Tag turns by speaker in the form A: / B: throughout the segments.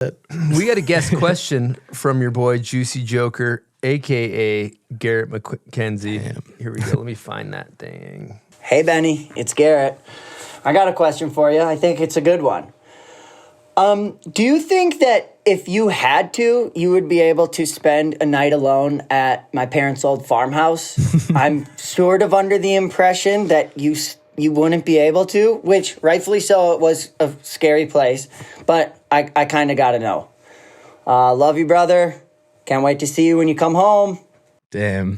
A: We got a guest question from your boy Juicy Joker, a.k.a. Garrett McKenzie. Here we go. Let me find that thing.
B: Hey, Benny. It's Garrett. I got a question for you. I think it's a good one. Do you think that if you had to, you would be able to spend a night alone at my parents' old farmhouse? I'm sort of under the impression that you wouldn't be able to, which rightfully so, it was a scary place, but I kind of got to know. Love you, brother. Can't wait to see you when you come home.
C: Damn.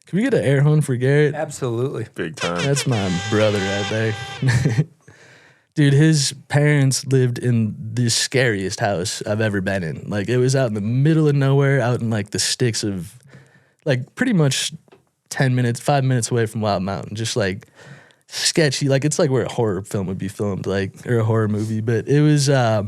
C: Can we get an air horn for Garrett?
A: Absolutely.
D: Big time.
C: That's my brother right there. Dude, his parents lived in the scariest house I've ever been in. Like, it was out in the middle of nowhere, out in, like, the sticks of, like, pretty much 5 minutes away from Wild Mountain. Just, like, sketchy. Like, it's like where a horror film would be filmed, like, or a horror movie. But it was a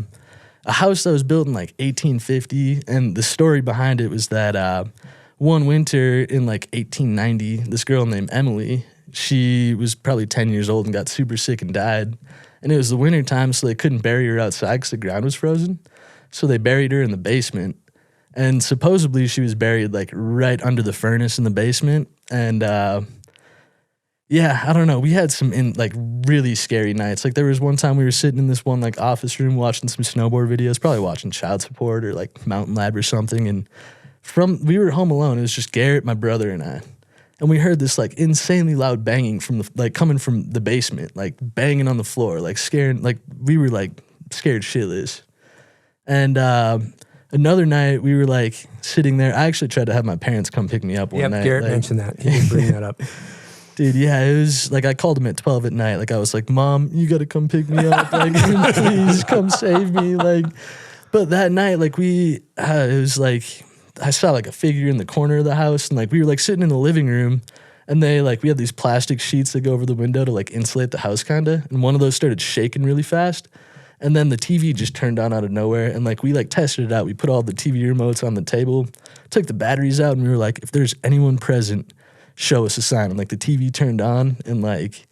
C: house that was built in, like, 1850. And the story behind it was that one winter in, like, 1890, this girl named Emily, she was probably 10 years old and got super sick and died. And it was the winter time, so they couldn't bury her outside because the ground was frozen. So they buried her in the basement. And supposedly she was buried, like, right under the furnace in the basement. And, yeah, I don't know. We had some, really scary nights. Like, there was one time we were sitting in this one, like, office room watching some snowboard videos, probably watching Child Support or, like, Mountain Lab or something. And we were home alone. It was just Garrett, my brother, and I. And we heard this, like, insanely loud banging coming from the basement, like, banging on the floor, like, scaring, like, we were, like, scared shitless. And another night, we were, like, sitting there. I actually tried to have my parents come pick me up one night.
A: Garrett mentioned that. He did bring that up.
C: Dude, yeah, it was, like, I called him at 12 at night. Like, I was like, Mom, you got to come pick me up. Like, please come save me. Like, but that night, like, it was, like, I saw, like, a figure in the corner of the house, and, like, we were, like, sitting in the living room, and we had these plastic sheets that go over the window to, like, insulate the house, kind of, and one of those started shaking really fast, and then the TV just turned on out of nowhere, and, like, we, like, tested it out. We put all the TV remotes on the table, took the batteries out, and we were like, if there's anyone present, show us a sign, and, like, the TV turned on, and, like,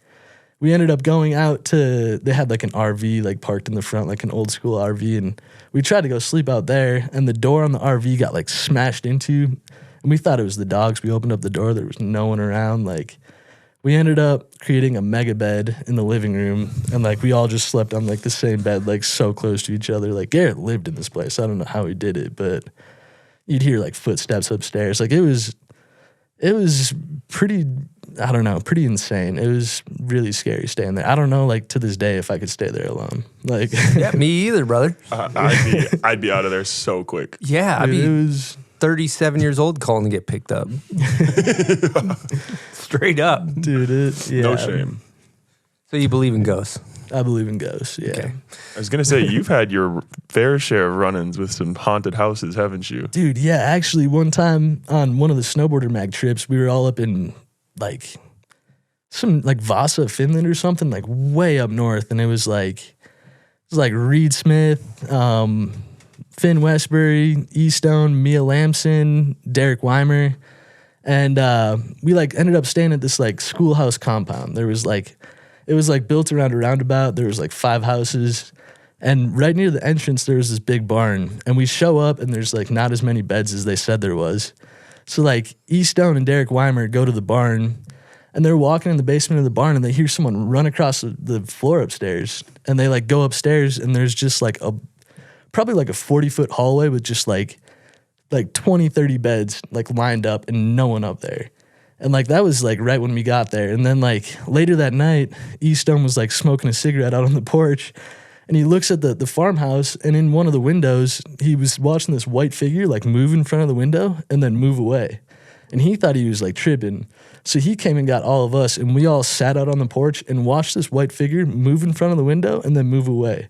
C: we ended up going out they had, like, an RV, like, parked in the front, like, an old school RV, and we tried to go sleep out there, and the door on the RV got, like, smashed into, and we thought it was the dogs. We opened up the door. There was no one around. Like, we ended up creating a mega bed in the living room, and, like, we all just slept on, like, the same bed, like, so close to each other. Like, Garrett lived in this place. I don't know how he did it, but you'd hear, like, footsteps upstairs. Like, it was pretty, I don't know, pretty insane. It was really scary staying there. I don't know, like, to this day if I could stay there alone. Like,
A: yeah, me either, brother.
D: I'd be out of there so quick.
A: Yeah, I'd be 37 years old calling to get picked up. Straight up.
C: Dude,
D: no shame.
A: So you believe in ghosts?
C: I believe in ghosts, yeah.
A: Okay.
D: I was going to say, you've had your fair share of run-ins with some haunted houses, haven't you?
C: Dude, yeah. Actually, one time on one of the Snowboarder Mag trips, we were all up in, like, some, like, Vasa, Finland or something, like, way up north. And it was like Reed Smith, Finn Westbury, Eastone, Mia Lamson, Derek Weimer. And we, like, ended up staying at this, like, schoolhouse compound. There was, like, it was, like, built around a roundabout. There was, like, 5 houses. And right near the entrance, there was this big barn. And we show up, and there's, like, not as many beds as they said there was. So, like, Eastone and Derek Weimer go to the barn, and they're walking in the basement of the barn, and they hear someone run across the floor upstairs. And they, like, go upstairs, and there's just, like, probably, like, a 40-foot hallway with just, like 20, 30 beds, like, lined up, and no one up there. And, like, that was, like, right when we got there. And then, like, later that night, Eastone was, like, smoking a cigarette out on the porch. And he looks at the farmhouse, and in one of the windows, he was watching this white figure, like, move in front of the window and then move away. And he thought he was, like, tripping. So he came and got all of us, and we all sat out on the porch and watched this white figure move in front of the window and then move away.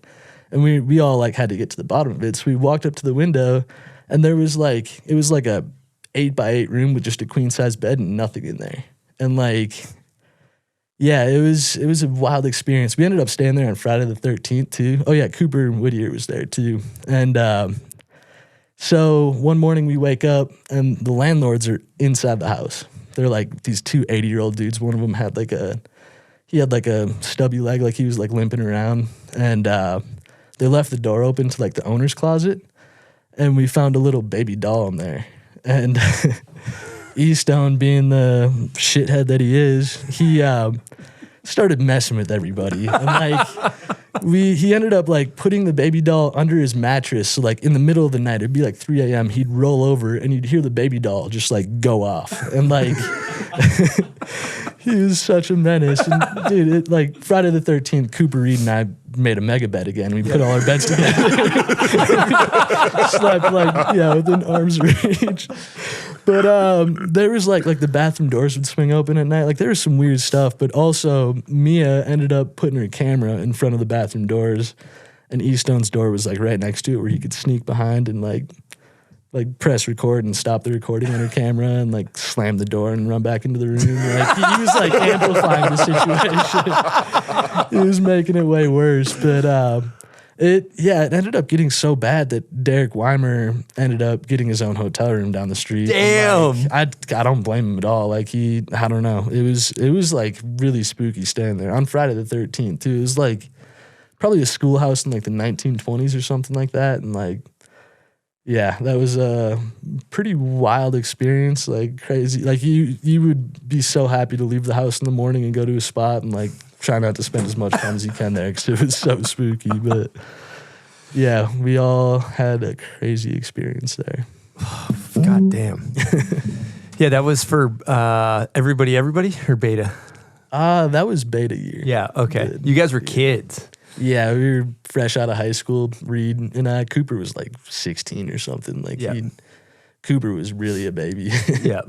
C: And we all, like, had to get to the bottom of it. So we walked up to the window, and there was, like, it was, like, a 8x8 room with just a queen size bed and nothing in there. And, like, yeah, it was a wild experience. We ended up staying there on Friday the 13th too. Oh yeah, Cooper and Whittier was there too. And so one morning we wake up and the landlords are inside the house. They're like these 2 80-year-old dudes. One of them had like a stubby leg, like he was like limping around. And they left the door open to like the owner's closet, and we found a little baby doll in there. And E-Stone, being the shithead that he is, he started messing with everybody. And like he ended up like putting the baby doll under his mattress. So like in the middle of the night, it'd be like 3 a.m. He'd roll over and you'd hear the baby doll just like go off. And like he was such a menace. And dude, it, like Friday the 13th, Cooper Reed and I made a mega bed again. We put all our beds together. Slept like, within arm's reach. But there was like the bathroom doors would swing open at night. Like there was some weird stuff. But also Mia ended up putting her camera in front of the bathroom doors, and E-Stone's door was like right next to it where he could sneak behind and like press record and stop the recording on her camera and like slam the door and run back into the room. Like he was like amplifying the situation. He was making it way worse. But it ended up getting so bad that Derek Weimer ended up getting his own hotel room down the street.
A: Damn.
C: Like, I don't blame him at all. Like I don't know. It was like really spooky staying there on Friday the 13th too. It was like probably a schoolhouse in like the 1920s or something like that. And like, yeah, that was a pretty wild experience. Like crazy. Like you would be so happy to leave the house in the morning and go to a spot and like try not to spend as much time as you can there because it was so spooky. But yeah, we all had a crazy experience there.
A: God damn. Yeah, that was for everybody or beta?
C: That was beta year.
A: Yeah, okay. You guys were kids.
C: Yeah, we were fresh out of high school, Reed, and Cooper was like 16 or something. Like Cooper was really a baby.
A: Yeah.